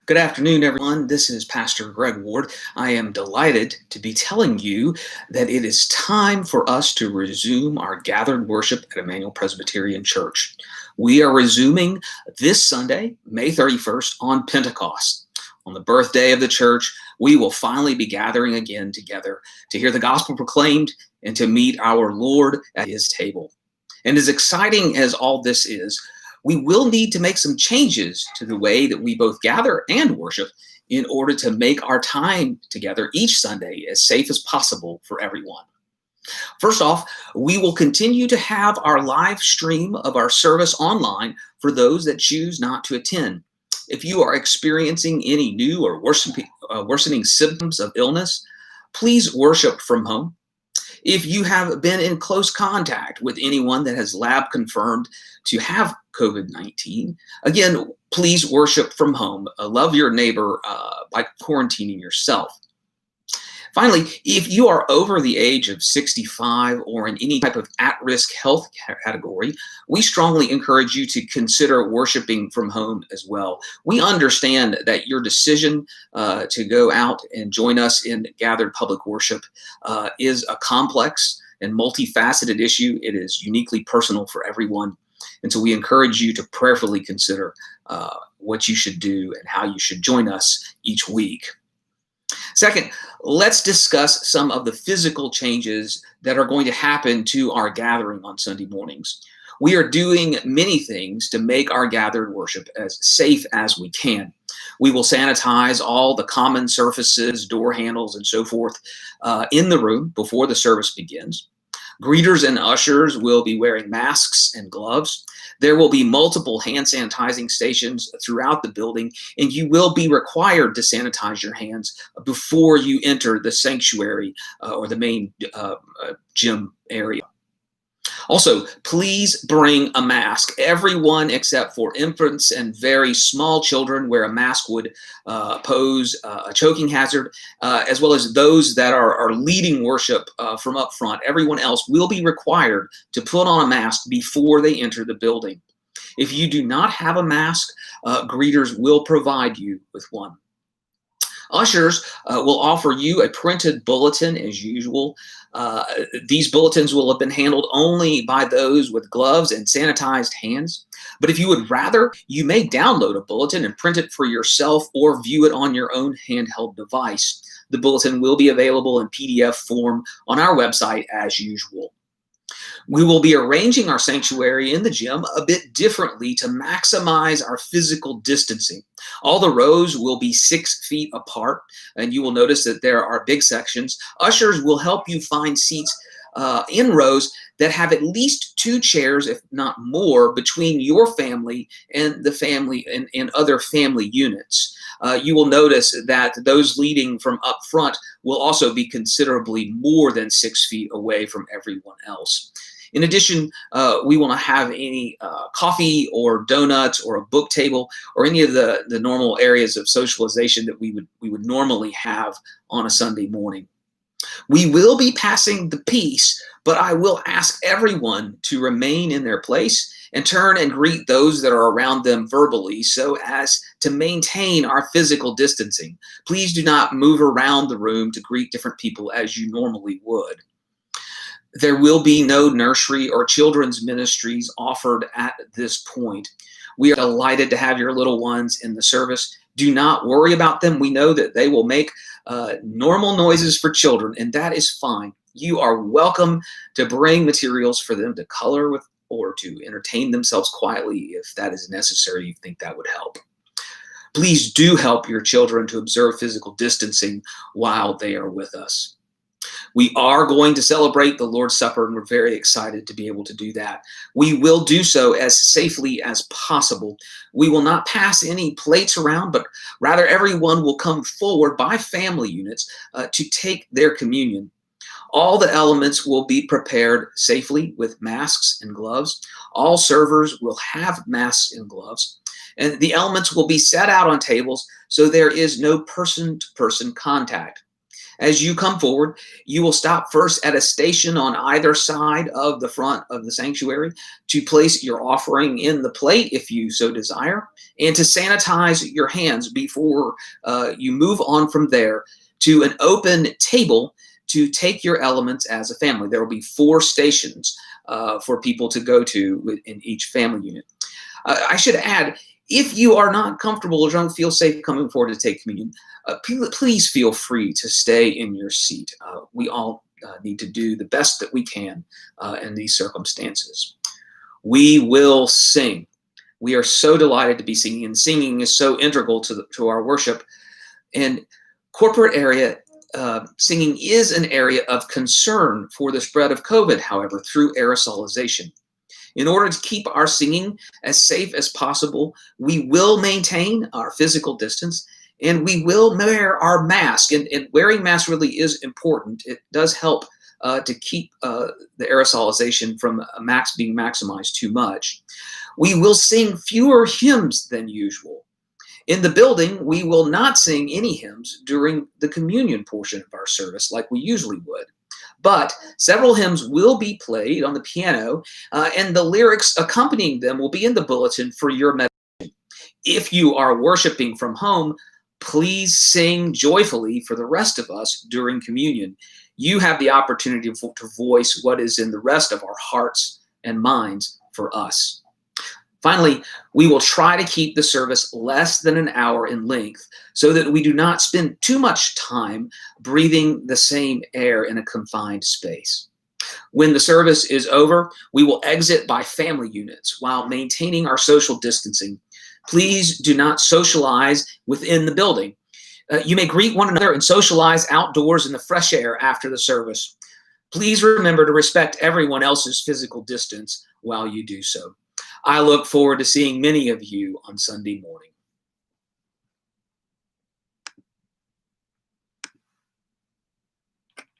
Good afternoon, everyone. This is Pastor Greg Ward. I am delighted to be telling you that it is time for us to resume our gathered worship at Emmanuel Presbyterian Church. We are resuming this Sunday, May 31st, on Pentecost. On the birthday of the church, we will finally be gathering again together to hear the gospel proclaimed and to meet our Lord at his table. And as exciting as all this is, we will need to make some changes to the way that we both gather and worship in order to make our time together each Sunday as safe as possible for everyone. First off, we will continue to have our live stream of our service online for those that choose not to attend. If you are experiencing any new or worsening symptoms of illness, please worship from home. If you have been in close contact with anyone that has lab confirmed to have COVID-19, again, please worship from home. Love your neighbor by quarantining yourself. Finally, if you are over the age of 65 or in any type of at-risk health category, we strongly encourage you to consider worshiping from home as well. We understand that your decision to go out and join us in gathered public worship is a complex and multifaceted issue. It is uniquely personal for everyone. And so we encourage you to prayerfully consider what you should do and how you should join us each week. Second, let's discuss some of the physical changes that are going to happen to our gathering on Sunday mornings. We are doing many things to make our gathered worship as safe as we can. We will sanitize all the common surfaces, door handles, and so forth in the room before the service begins. Greeters and ushers will be wearing masks and gloves. There will be multiple hand sanitizing stations throughout the building, and you will be required to sanitize your hands before you enter the sanctuary or the main gym area. Also, please bring a mask. Everyone except for infants and very small children where a mask would pose a choking hazard, as well as those that are leading worship from up front. Everyone else will be required to put on a mask before they enter the building. If you do not have a mask, greeters will provide you with one. Ushers will offer you a printed bulletin as usual. These bulletins will have been handled only by those with gloves and sanitized hands. But if you would rather, you may download a bulletin and print it for yourself or view it on your own handheld device. The bulletin will be available in PDF form on our website as usual. We will be arranging our sanctuary in the gym a bit differently to maximize our physical distancing. All the rows will be 6 feet apart, and you will notice that there are big sections. Ushers will help you find seats in rows that have at least 2 chairs, if not more, between your family and the family and other family units. You will notice that those leading from up front will also be considerably more than 6 feet away from everyone else. In addition, we will not have any coffee or donuts or a book table or any of the normal areas of socialization that we would normally have on a Sunday morning. We will be passing the peace, but I will ask everyone to remain in their place and turn and greet those that are around them verbally so as to maintain our physical distancing. Please do not move around the room to greet different people as you normally would. There will be no nursery or children's ministries offered at this point. We are delighted to have your little ones in the service. Do not worry about them. We know that they will make normal noises for children, and that is fine. You are welcome to bring materials for them to color with or to entertain themselves quietly if that is necessary. You think that would help. Please do help your children to observe physical distancing while they are with us. We are going to celebrate the Lord's Supper, and we're very excited to be able to do that. We will do so as safely as possible. We will not pass any plates around, but rather everyone will come forward by family units to take their communion. All the elements will be prepared safely with masks and gloves. All servers will have masks and gloves. And the elements will be set out on tables so there is no person-to-person contact. As you come forward, you will stop first at a station on either side of the front of the sanctuary to place your offering in the plate if you so desire, and to sanitize your hands before you move on from there to an open table to take your elements as a family. There will be 4 stations for people to go to in each family unit. I should add, if you are not comfortable or don't feel safe coming forward to take communion, please feel free to stay in your seat. We all need to do the best that we can in these circumstances. We will sing. We are so delighted to be singing, and singing is so integral to our worship. And corporate area singing is an area of concern for the spread of COVID, however, through aerosolization. In order to keep our singing as safe as possible, we will maintain our physical distance, and we will wear our mask. And wearing masks really is important. It does help to keep the aerosolization from being maximized too much. We will sing fewer hymns than usual. In the building, we will not sing any hymns during the communion portion of our service like we usually would. But several hymns will be played on the piano, and the lyrics accompanying them will be in the bulletin for your meditation. If you are worshiping from home, please sing joyfully for the rest of us during communion. You have the opportunity to voice what is in the rest of our hearts and minds for us. Finally, we will try to keep the service less than an hour in length so that we do not spend too much time breathing the same air in a confined space. When the service is over, we will exit by family units while maintaining our social distancing. Please do not socialize within the building. You may greet one another and socialize outdoors in the fresh air after the service. Please remember to respect everyone else's physical distance while you do so. I look forward to seeing many of you on Sunday morning.